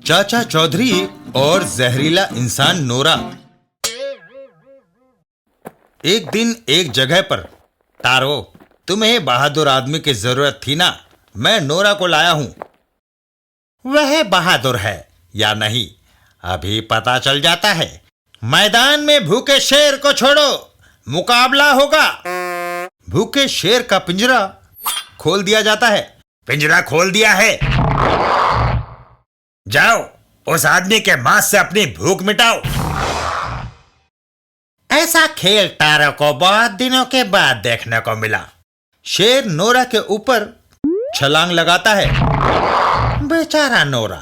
चाचा चौधरी और जहरीला इंसान नोरा। एक दिन एक जगह पर, तारो, तुम्हें बहादुर आदमी की जरूरत थी ना, मैं नोरा को लाया हूं। वह बहादुर है या नहीं अभी पता चल जाता है। मैदान में भूखे शेर को छोड़ो, मुकाबला होगा। भूखे शेर का पिंजरा खोल दिया जाता है। पिंजरा खोल दिया है, जाओ उस आदमी के मांस से अपनी भूख मिटाओ। ऐसा खेल तारो को बहुत दिनों के बाद देखने को मिला। शेर नोरा के ऊपर छलांग लगाता है। बेचारा नोरा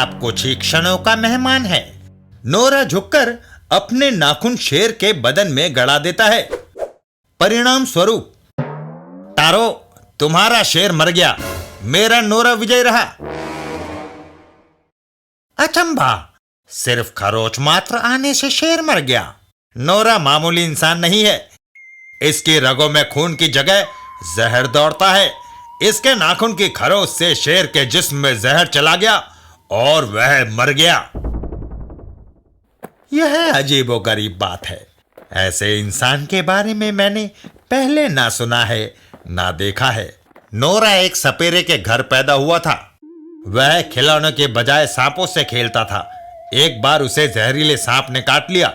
अब कुछ ही क्षणों का मेहमान है। नोरा झुककर अपने नाखून शेर के बदन में गड़ा देता है। परिणाम स्वरूप तारो, तुम्हारा शेर मर गया, मेरा नोरा विजय रहा। अचंभा, सिर्फ खरोच मात्र आने से शेर मर गया। नोरा मामूली इंसान नहीं है। इसकी रगों में खून की जगह जहर दौड़ता है। इसके नाखून की खरोच से शेर के जिस्म में जहर चला गया और वह मर गया। यह अजीबोगरीब बात है। ऐसे इंसान के बारे में मैंने पहले ना सुना है ना देखा है। नोरा एक सपेरे के घर पैदा हुआ था। वह खिलौनों के बजाय सांपों से खेलता था। एक बार उसे जहरीले सांप ने काट लिया।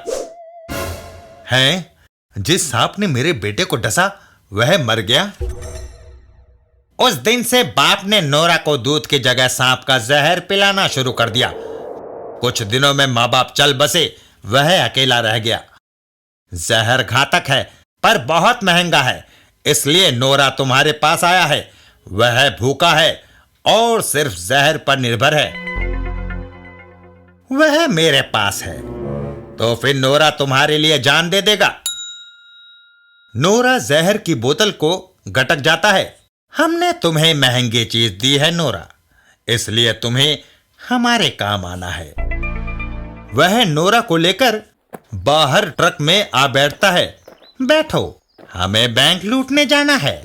हैं? जिस सांप ने मेरे बेटे को डसा वह मर गया। उस दिन से बाप ने नोरा को दूध की जगह सांप का जहर पिलाना शुरू कर दिया। कुछ दिनों में माँ बाप चल बसे, वह अकेला रह गया। जहर घातक है पर बहुत महंगा है, इसलिए नोरा तुम्हारे पास आया है। वह भूखा है और सिर्फ जहर पर निर्भर है। वह मेरे पास है तो फिर नोरा तुम्हारे लिए जान दे देगा। नोरा जहर की बोतल को गटक जाता है। हमने तुम्हें महंगी चीज दी है नोरा, इसलिए तुम्हें हमारे काम आना है। वह नोरा को लेकर बाहर ट्रक में आ बैठता है। बैठो, हमें बैंक लूटने जाना है।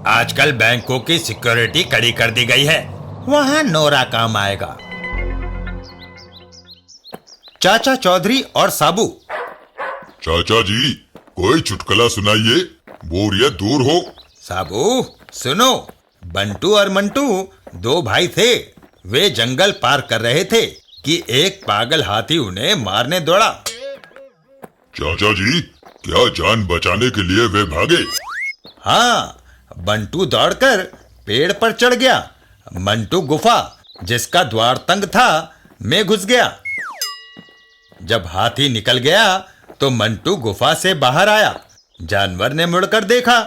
आजकल बैंकों की सिक्योरिटी कड़ी कर दी गई है, वहां नोरा काम आएगा। चाचा चौधरी और साबू। चाचा जी, कोई चुटकुला सुनाइए, बोरियत दूर हो। साबू सुनो, बंटू और मंटू दो भाई थे। वे जंगल पार कर रहे थे कि एक पागल हाथी उन्हें मारने दौड़ा। चाचा जी, क्या जान बचाने के लिए वे भागे? हाँ, बंटू दौड़कर पेड़ पर चढ़ गया। मंटू गुफा, जिसका द्वार तंग था, में घुस गया। जब हाथी निकल गया तो मंटू गुफा से बाहर आया। जानवर ने मुड़कर देखा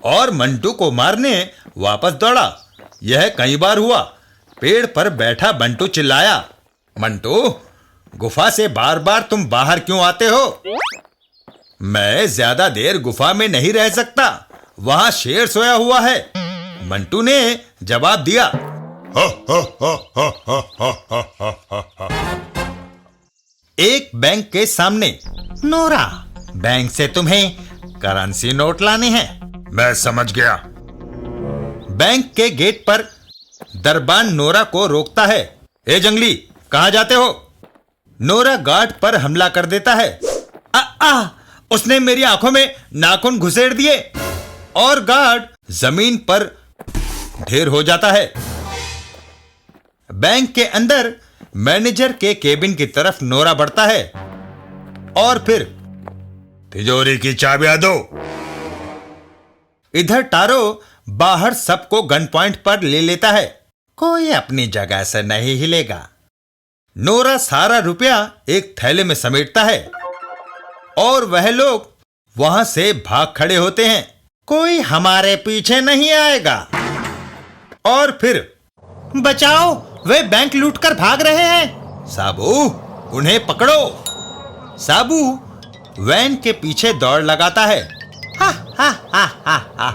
और मंटू को मारने वापस दौड़ा। यह कई बार हुआ। पेड़ पर बैठा बंटू चिल्लाया, मंटू, गुफा से बार बार तुम बाहर क्यों आते हो? मैं ज्यादा देर गुफा में नहीं रह सकता, वहां शेर सोया हुआ है। मंटू ने जवाब दिया। एक बैंक के सामने। नोरा, बैंक से तुम्हें करेंसी नोट लाने हैं। मैं समझ गया। बैंक के गेट पर दरबान नोरा को रोकता है। ए जंगली, कहां जाते हो? नोरा गार्ड पर हमला कर देता है। उसने मेरी आंखों में नाखून घुसेड़ दिए और गार्ड जमीन पर ढेर हो जाता है। बैंक के अंदर मैनेजर के केबिन की तरफ नोरा बढ़ता है और फिर, तिजोरी की चाबियां दो। इधर टारो बाहर सबको गन पॉइंट पर ले लेता है। कोई अपनी जगह से नहीं हिलेगा। नोरा सारा रुपया एक थैले में समेटता है और वह लोग वहां से भाग खड़े होते हैं। कोई हमारे पीछे नहीं आएगा। और फिर, बचाओ, वे बैंक लूटकर भाग रहे हैं। साबू, उन्हें पकड़ो। साबू वैन के पीछे दौड़ लगाता है। हा हा हा हा हा,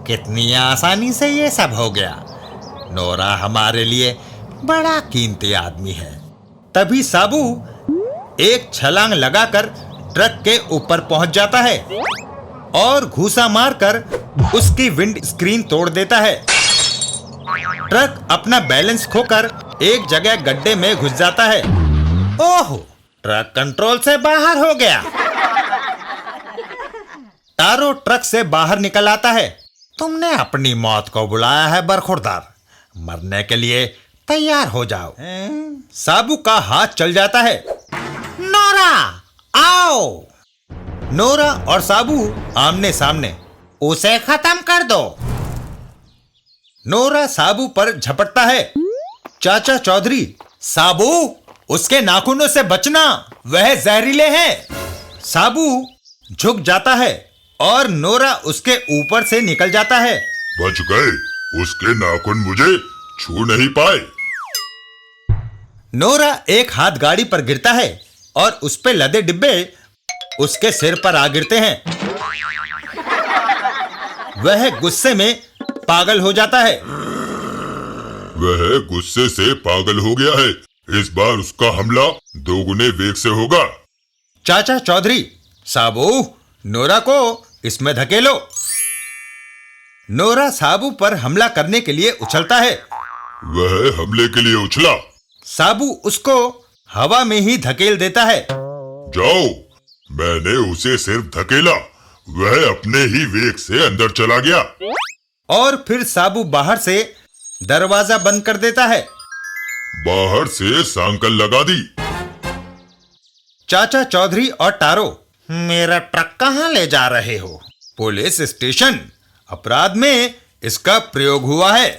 कितनी आसानी से ये सब हो गया। नोरा हमारे लिए बड़ा कीमती आदमी है। तभी साबू एक छलांग लगाकर ट्रक के ऊपर पहुंच जाता है और घूसा मारकर उसकी विंड स्क्रीन तोड़ देता है। ट्रक अपना बैलेंस खोकर एक जगह गड्ढे में घुस जाता है। ओह, ट्रक कंट्रोल से बाहर हो गया। तारो ट्रक से बाहर निकल आता है। तुमने अपनी मौत को बुलाया है बरखुरदार, मरने के लिए तैयार हो जाओ। साबू का हाथ चल जाता है। नोरा, आओ। नोरा और साबू आमने सामने। उसे खत्म कर दो। नोरा साबू पर झपटता है। चाचा चौधरी, साबू, उसके नाखूनों से बचना, वह जहरीले हैं। साबू झुक जाता है और नोरा उसके ऊपर से निकल जाता है। बच गए, उसके नाखून मुझे छू नहीं पाए। नोरा एक हाथ गाड़ी पर गिरता है और उस पे लदे डिब्बे उसके सिर पर आ गिरते हैं। वह गुस्से में पागल हो जाता है। वह गुस्से से पागल हो गया है। इस बार उसका हमला दोगुने वेग से होगा। चाचा चौधरी, साबू, नोरा को इसमें धकेलो। नोरा साबू पर हमला करने के लिए उछलता है। वह हमले के लिए उछला। साबू उसको हवा में ही धकेल देता है। जाओ, मैंने उसे सिर्फ धकेला, वह अपने ही वेग से अंदर चला गया। और फिर साबू बाहर से दरवाजा बंद कर देता है। बाहर से सांकल लगा दी। चाचा चौधरी और टारो, मेरा ट्रक कहाँ ले जा रहे हो? Police station. अपराध में इसका प्रयोग हुआ है।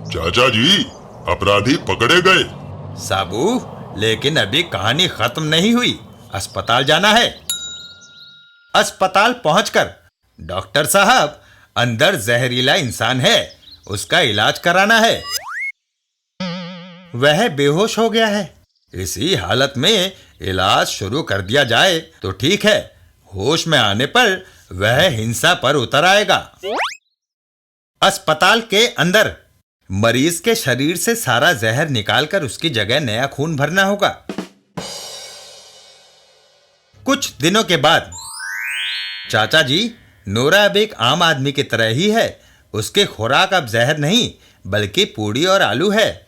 चाचा जी, अपराधी पकड़े गए। साबू, लेकिन अभी कहानी खत्म नहीं हुई। अस्पताल जाना है। अस्पताल पहुंचकर डॉक्टर साहब, अंदर जहरीला इंसान है, उसका इलाज कराना है। वह बेहोश हो गया है। इसी हालत में इलाज शुरू कर दिया जाए तो ठीक है। होश में आने पर वह हिंसा पर उतर आएगा। अस्पताल के अंदर मरीज के शरीर से सारा जहर निकालकर उसकी जगह नया खून भरना होगा। कुछ दिनों के बाद, चाचा जी, नोरा अब एक आम आदमी की तरह ही है। उसके खुराक अब जहर नहीं बल्कि पूड़ी और आलू है।